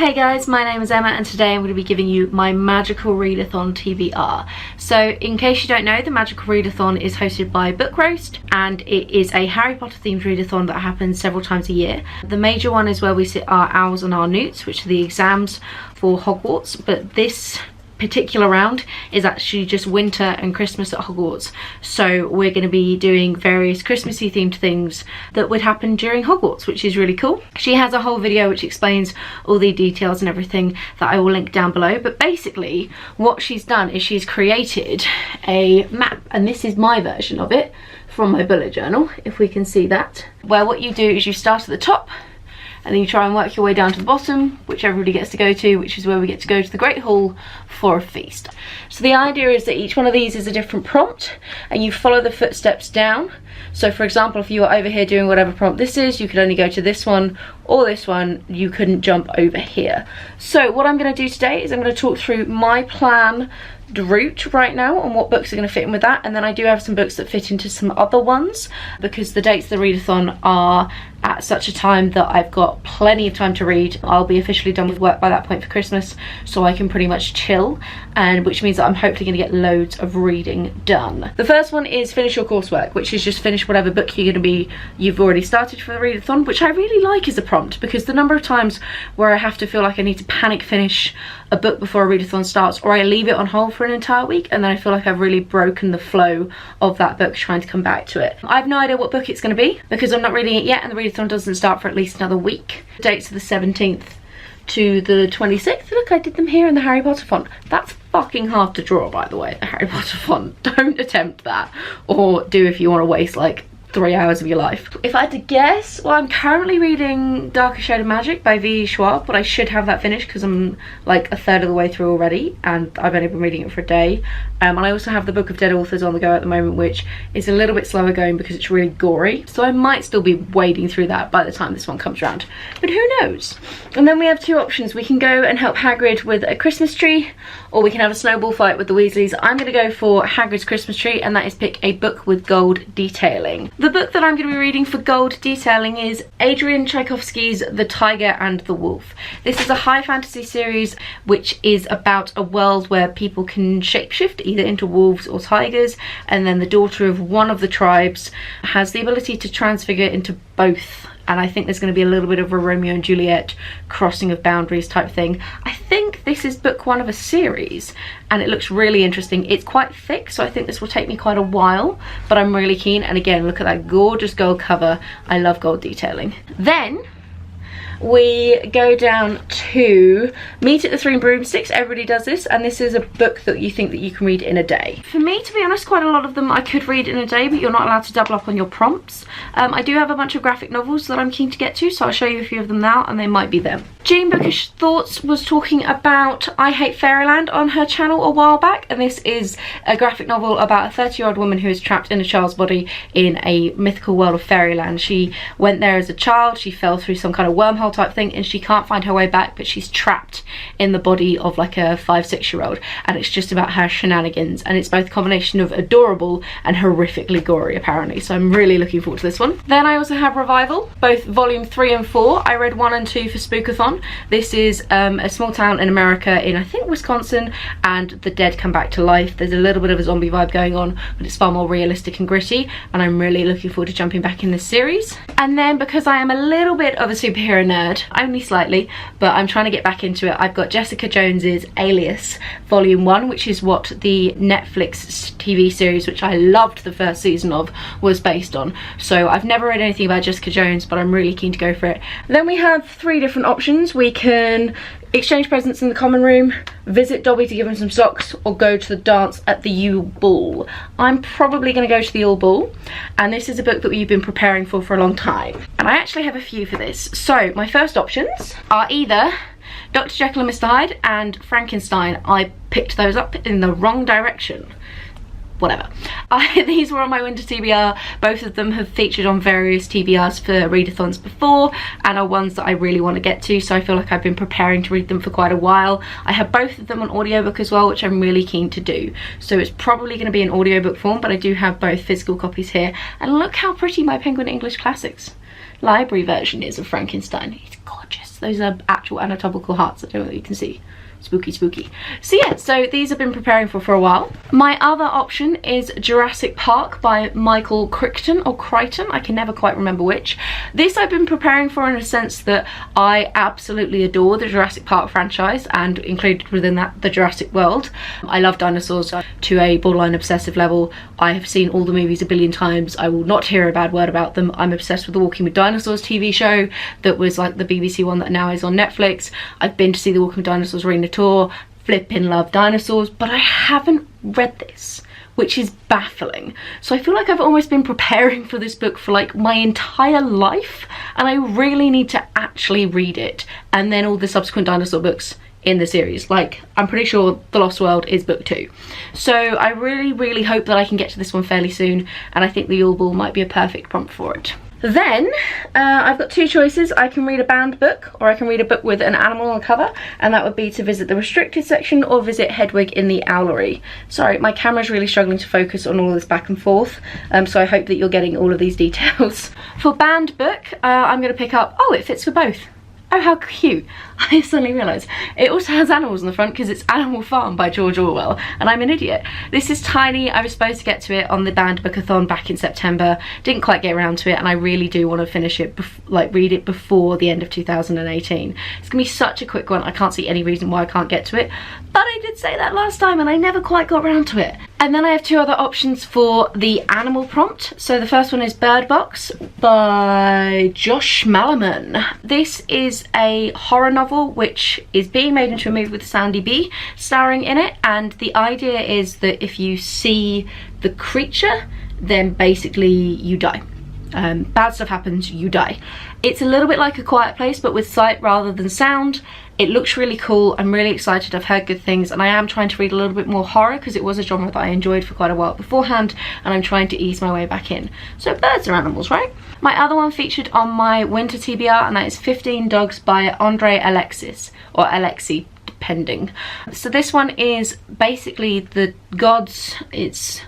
Hey guys, my name is Emma and today I'm going to be giving you my Magical Readathon TBR. So in case you don't know, the Magical Readathon is hosted by Book Roast and it is a Harry Potter themed readathon that happens several times a year. The major one is where we sit our owls and our newts, which are the exams for Hogwarts, but this particular round is actually just winter and Christmas at Hogwarts, so we're going to be doing various Christmassy themed things that would happen during Hogwarts, which is really cool. She has a whole video which explains all the details and everything that I will link down below, but basically what she's done is she's created a map, and this is my version of it from my bullet journal, if we can see that, where what you do is you start at the top and then you try and work your way down to the bottom, which everybody gets to go to, which is where we get to go to the Great Hall for a feast. So the idea is that each one of these is a different prompt and you follow the footsteps down. So for example, if you were over here doing whatever prompt this is, you could only go to this one or this one, you couldn't jump over here. So what I'm going to do today is I'm going to talk through my plan route right now on what books are going to fit in with that, and then I do have some books that fit into some other ones because the dates of the readathon are at such a time that I've got plenty of time to read. I'll be officially done with work by that point for Christmas, so I can pretty much chill, and which means that I'm hopefully going to get loads of reading done. The first one is finish your coursework, which is just finish whatever book you've already started for the readathon, which I really like as a prompt because the number of times where I have to feel like I need to panic finish a book before a readathon starts, or I leave it on hold for an entire week and then I feel like I've really broken the flow of that book trying to come back to it. I have no idea what book it's going to be because I'm not reading it yet and the readathon doesn't start for at least another week. The dates are the 17th to the 26th. Look, I did them here in the Harry Potter font. That's fucking hard to draw, by the way, the Harry Potter font. Don't attempt that, or do if you want to waste like 3 hours of your life. If I had to guess, well, I'm currently reading Darker Shade of Magic by V. Schwab, but I should have that finished because I'm like a third of the way through already and I've only been reading it for a day. And I also have the Book of Dead Authors on the go at the moment, which is a little bit slower going because it's really gory, so I might still be wading through that by the time this one comes around, but who knows. And then we have two options. We can go and help Hagrid with a Christmas tree, or we can have a snowball fight with the Weasleys. I'm going to go for Hagrid's Christmas tree, and that is pick a book with gold detailing. The book that I'm going to be reading for gold detailing is Adrian Tchaikovsky's The Tiger and the Wolf. This is a high fantasy series which is about a world where people can shapeshift either into wolves or tigers, and then the daughter of one of the tribes has the ability to transfigure into both. And I think there's going to be a little bit of a Romeo and Juliet crossing of boundaries type thing. I think this is book one of a series and it looks really interesting. It's quite thick, so I think this will take me quite a while, but I'm really keen. And again, look at that gorgeous gold cover. I love gold detailing. Then we go down to Meet at the Three Broomsticks. Everybody does this, and this is a book that you think that you can read in a day. For me, to be honest, quite a lot of them I could read in a day, but you're not allowed to double up on your prompts. I do have a bunch of graphic novels that I'm keen to get to, so I'll show you a few of them now, and they might be them. Jean Bookish Thoughts was talking about I Hate Fairyland on her channel a while back, and this is a graphic novel about a 30-year-old woman who is trapped in a child's body in a mythical world of fairyland. She went there as a child, she fell through some kind of wormhole type thing, and she can't find her way back, but she's trapped in the body of like a 5-6-year-old, and it's just about her shenanigans, and it's both a combination of adorable and horrifically gory apparently, so I'm really looking forward to this one. Then I also have Revival, both volume 3 and 4. I read 1 and 2 for Spookathon. This is a small town in America, in I think Wisconsin, and the dead come back to life. There's a little bit of a zombie vibe going on, but it's far more realistic and gritty, and I'm really looking forward to jumping back in this series. And then because I am a little bit of a superhero nerd, only slightly, but I'm trying to get back into it, I've got Jessica Jones's Alias volume 1, which is what the Netflix TV series, which I loved the first season of, was based on. So I've never read anything about Jessica Jones, but I'm really keen to go for it. Then we have 3 different options. We can exchange presents in the common room, visit Dobby to give him some socks, or go to the dance at the Yule Ball. I'm probably going to go to the Yule Ball, and this is a book that we've been preparing for a long time. And I actually have a few for this. So my first options are either Dr. Jekyll and Mr Hyde and Frankenstein. I picked those up in the wrong direction. Whatever. These were on my winter TBR. Both of them have featured on various TBRs for readathons before and are ones that I really want to get to, so I feel like I've been preparing to read them for quite a while. I have both of them on audiobook as well, which I'm really keen to do, so it's probably going to be in audiobook form, but I do have both physical copies here. And look how pretty my Penguin English Classics library version is of Frankenstein. It's gorgeous. Those are actual anatomical hearts. I don't know if you can see. Spooky, spooky. So yeah, so these I've been preparing for a while. My other option is Jurassic Park by Michael Crichton or Crichton, I can never quite remember which. This I've been preparing for in a sense that I absolutely adore the Jurassic Park franchise, and included within that the Jurassic World. I love dinosaurs to a borderline obsessive level. I have seen all the movies a billion times. I will not hear a bad word about them. I'm obsessed with the Walking with Dinosaurs TV show that was like the BBC one that now is on Netflix. I've been to see the Walking with Dinosaurs arena tour, flipping love dinosaurs, but I haven't read this, which is baffling. So I feel like I've almost been preparing for this book for like my entire life, and I really need to actually read it, and then all the subsequent dinosaur books in the series. Like, I'm pretty sure The Lost World is book 2. So I really hope that I can get to this one fairly soon, and I think the Yule Ball might be a perfect prompt for it. Then I've got two choices. I can read a banned book, or I can read a book with an animal on the cover, and that would be to visit the restricted section or visit Hedwig in the Owlery. Sorry, my camera's really struggling to focus on all this back and forth, so I hope that you're getting all of these details. For banned book, I'm going to pick up, oh, it fits for both. Oh, how cute. I suddenly realised it also has animals on the front because it's Animal Farm by George Orwell, and I'm an idiot. This is tiny. I was supposed to get to it on the banned bookathon back in September. Didn't quite get around to it, and I really do want to finish it, read it before the end of 2018. It's gonna be such a quick one. I can't see any reason why I can't get to it, but I did say that last time and I never quite got around to it. And then I have two other options for the animal prompt. So the first one is Birdbox by Josh Malerman. This is a horror novel which is being made into a movie with Sandy B starring in it, and the idea is that if you see the creature, then basically you die. Bad stuff happens, you die. It's a little bit like A Quiet Place, but with sight rather than sound. It looks really cool. I'm really excited. I've heard good things, and I am trying to read a little bit more horror because it was a genre that I enjoyed for quite a while beforehand, and I'm trying to ease my way back in. So birds are animals, right? My other one featured on my winter TBR, and that is 15 Dogs by Andre Alexis, or Alexi, depending. So this one is basically the gods. It's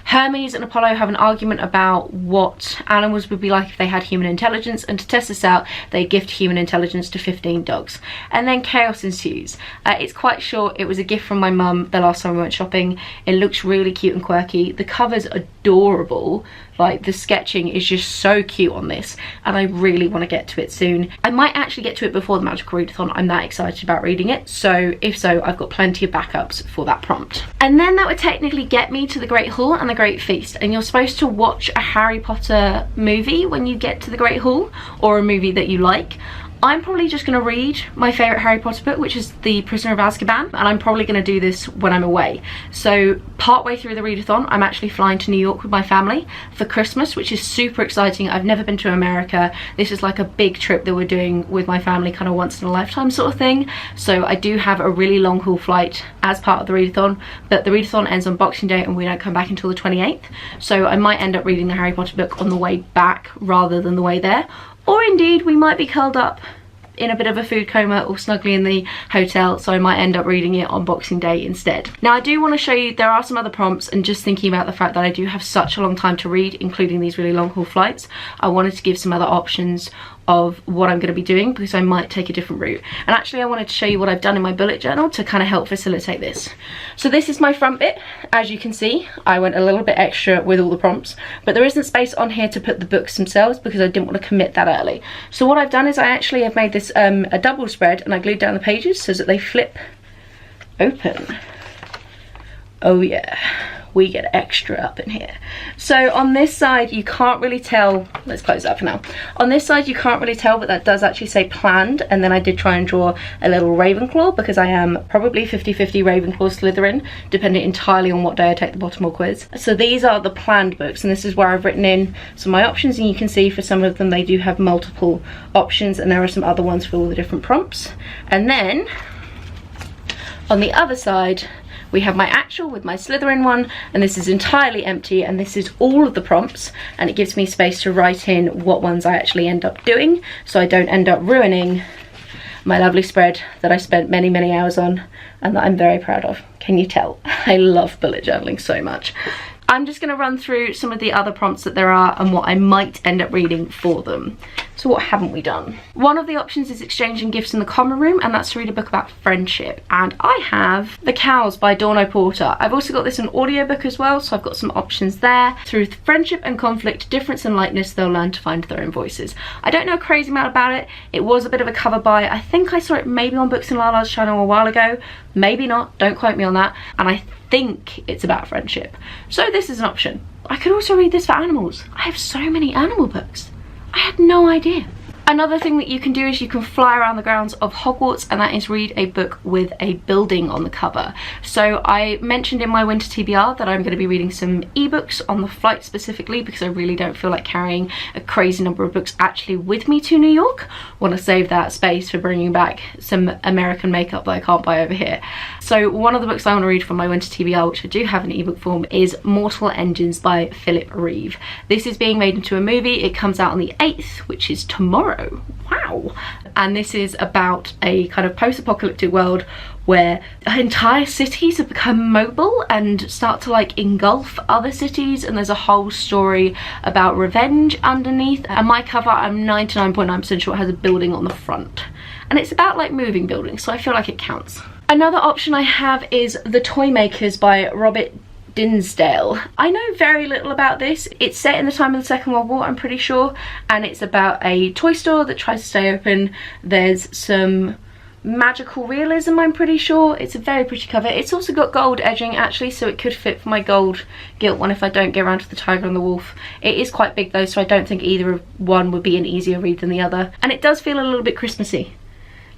Hermes and Apollo have an argument about what animals would be like if they had human intelligence, and to test this out they gift human intelligence to 15 dogs, and then chaos ensues. It's quite short. It was a gift from my mum the last time we went shopping. It looks really cute and quirky. The cover's adorable. Like, the sketching is just so cute on this, and I really want to get to it soon. I might actually get to it before the Magical Readathon. I'm that excited about reading it, so if so, I've got plenty of backups for that prompt. And then that would technically get me to the Great Hall and the Great Feast, and you're supposed to watch a Harry Potter movie when you get to the Great Hall, or a movie that you like. I'm probably just going to read my favourite Harry Potter book, which is The Prisoner of Azkaban, and I'm probably going to do this when I'm away. So partway through the readathon, I'm actually flying to New York with my family for Christmas, which is super exciting. I've never been to America. This is like a big trip that we're doing with my family, kind of once in a lifetime sort of thing. So I do have a really long haul flight as part of the readathon, but the readathon ends on Boxing Day and we don't come back until the 28th. So I might end up reading the Harry Potter book on the way back rather than the way there. Or indeed, we might be curled up in a bit of a food coma or snugly in the hotel, so I might end up reading it on Boxing Day instead. Now, I do want to show you, there are some other prompts, and just thinking about the fact that I do have such a long time to read, including these really long haul flights, I wanted to give some other options of what I'm going to be doing, because I might take a different route. And actually I wanted to show you what I've done in my bullet journal to kind of help facilitate this. So this is my front bit. As you can see, I went a little bit extra with all the prompts, but there isn't space on here to put the books themselves because I didn't want to commit that early. So what I've done is I actually have made this a double spread, and I glued down the pages so that they flip open. Oh yeah, we get extra up in here. So on this side you can't really tell, let's close that for now. On this side you can't really tell, but that does actually say planned, and then I did try and draw a little Ravenclaw because I am probably 50-50 Ravenclaw Slytherin, depending entirely on what day I take the Pottermore quiz. So these are the planned books, and this is where I've written in some of my options, and you can see for some of them they do have multiple options, and there are some other ones for all the different prompts. And then on the other side we have my actual with my Slytherin one, and this is entirely empty, and this is all of the prompts, and it gives me space to write in what ones I actually end up doing, so I don't end up ruining my lovely spread that I spent many hours on and that I'm very proud of. Can you tell? I love bullet journaling so much. I'm just going to run through some of the other prompts that there are and what I might end up reading for them. So what haven't we done? One of the options is exchanging gifts in the common room, and that's to read a book about friendship. And I have The Cows by Dawn O'Porter. I've also got this in audiobook as well, so I've got some options there. Through friendship and conflict, difference and likeness, they'll learn to find their own voices. I don't know a crazy amount about it. It was a bit of a cover buy. I think I saw it maybe on Books and Lala's channel a while ago. Maybe not, don't quote me on that. And I think it's about friendship. So this is an option. I could also read this for animals. I have so many animal books. I had no idea. Another thing that you can do is you can fly around the grounds of Hogwarts, and that is read a book with a building on the cover. So I mentioned in my winter TBR that I'm going to be reading some ebooks on the flight specifically, because I really don't feel like carrying a crazy number of books actually with me to New York. Want to save that space for bringing back some American makeup that I can't buy over here. So one of the books I want to read from my winter TBR, which I do have in ebook form, is Mortal Engines by Philip Reeve. This is being made into a movie. It comes out on the 8th, which is tomorrow. Wow. And this is about a kind of post-apocalyptic world where entire cities have become mobile and start to like engulf other cities, and there's a whole story about revenge underneath. And my cover, I'm 99.9% sure it has a building on the front, and it's about like moving buildings, so I feel like it counts. Another option I have is The Toy Makers by Robert Dinsdale. I know very little about this. It's set in the time of the Second World War, I'm pretty sure, and it's about a toy store that tries to stay open. There's some magical realism, I'm pretty sure. It's a very pretty cover. It's also got gold edging actually, so it could fit for my gold gilt one if I don't get around to the Tiger and the Wolf. It is quite big though, so I don't think either one would be an easier read than the other. And it does feel a little bit Christmassy.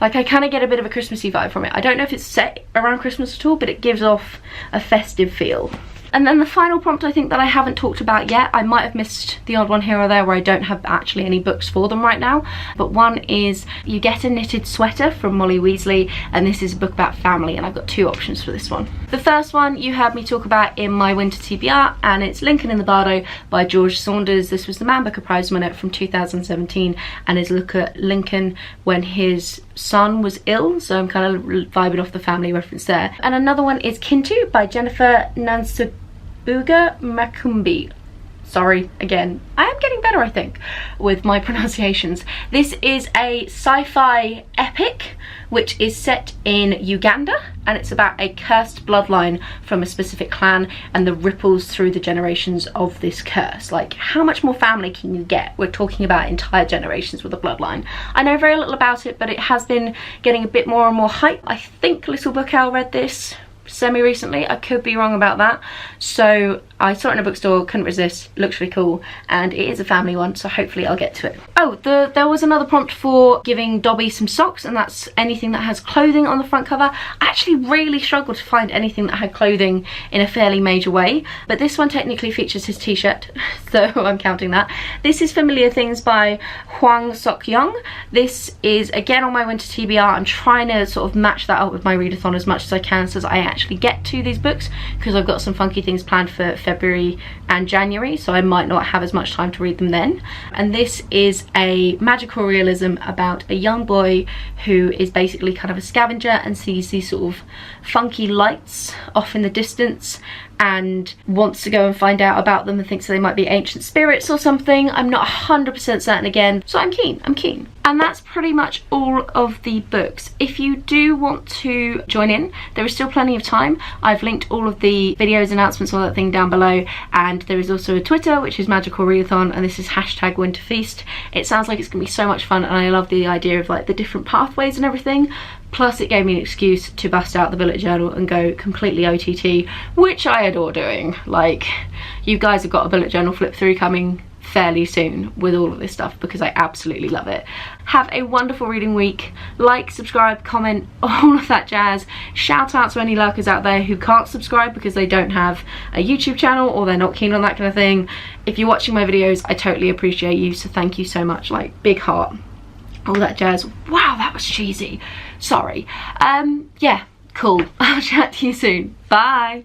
Like, I kind of get a bit of a Christmassy vibe from it. I don't know if it's set around Christmas at all, but it gives off a festive feel. And then the final prompt I think that I haven't talked about yet, I might have missed the odd one here or there where I don't have actually any books for them right now, but one is You Get a Knitted Sweater from Molly Weasley, and this is a book about family, and I've got two options for this one. The first one you heard me talk about in my winter TBR, and it's Lincoln in the Bardo by George Saunders. This was the Man Booker Prize winner from 2017, and is a look at Lincoln when his son was ill, so I'm kind of vibing off the family reference there. And another one is Kintu by Jennifer Nansabuga Makumbi. Sorry, again, I am getting better I think with my pronunciations. This is a sci-fi epic which is set in Uganda, and it's about a cursed bloodline from a specific clan and the ripples through the generations of this curse. Like, how much more family can you get? We're talking about entire generations with a bloodline. I know very little about it, but it has been getting a bit more and more hype. I think Little Book Owl read this semi-recently, I could be wrong about that. So I saw it in a bookstore, couldn't resist, looks really cool, and it is a family one, so hopefully I'll get to it. Oh, there was another prompt for giving Dobby some socks, and that's anything that has clothing on the front cover. I actually really struggled to find anything that had clothing in a fairly major way, but this one technically features his t-shirt, so I'm counting that. This is Familiar Things by Hwang Sok-Yong. This is again on my winter TBR. I'm trying to sort of match that up with my readathon as much as I can so as I actually get to these books, because I've got some funky things planned for February and January, so I might not have as much time to read them then. And this is a magical realism about a young boy who is basically kind of a scavenger and sees these sort of funky lights off in the distance and wants to go and find out about them and thinks they might be ancient spirits or something. I'm not 100% certain again, so I'm keen. And that's pretty much all of the books. If you do want to join in, there is still plenty of time. I've linked all of the videos, announcements, all that thing down below, and there is also a Twitter, which is Magical Readathon, and this is #WinterFeast. It sounds like it's gonna be so much fun, and I love the idea of like the different pathways and everything. Plus it gave me an excuse to bust out the bullet journal and go completely OTT, which I adore doing. Like, you guys have got a bullet journal flip through coming fairly soon with all of this stuff because I absolutely love it. Have a wonderful reading week. Like, subscribe, comment, all of that jazz. Shout out to any lurkers out there who can't subscribe because they don't have a YouTube channel or they're not keen on that kind of thing. If you're watching my videos, I totally appreciate you, so thank you so much. Like, big heart. All that jazz. Wow, that was cheesy. Sorry. Yeah, cool. I'll chat to you soon. Bye.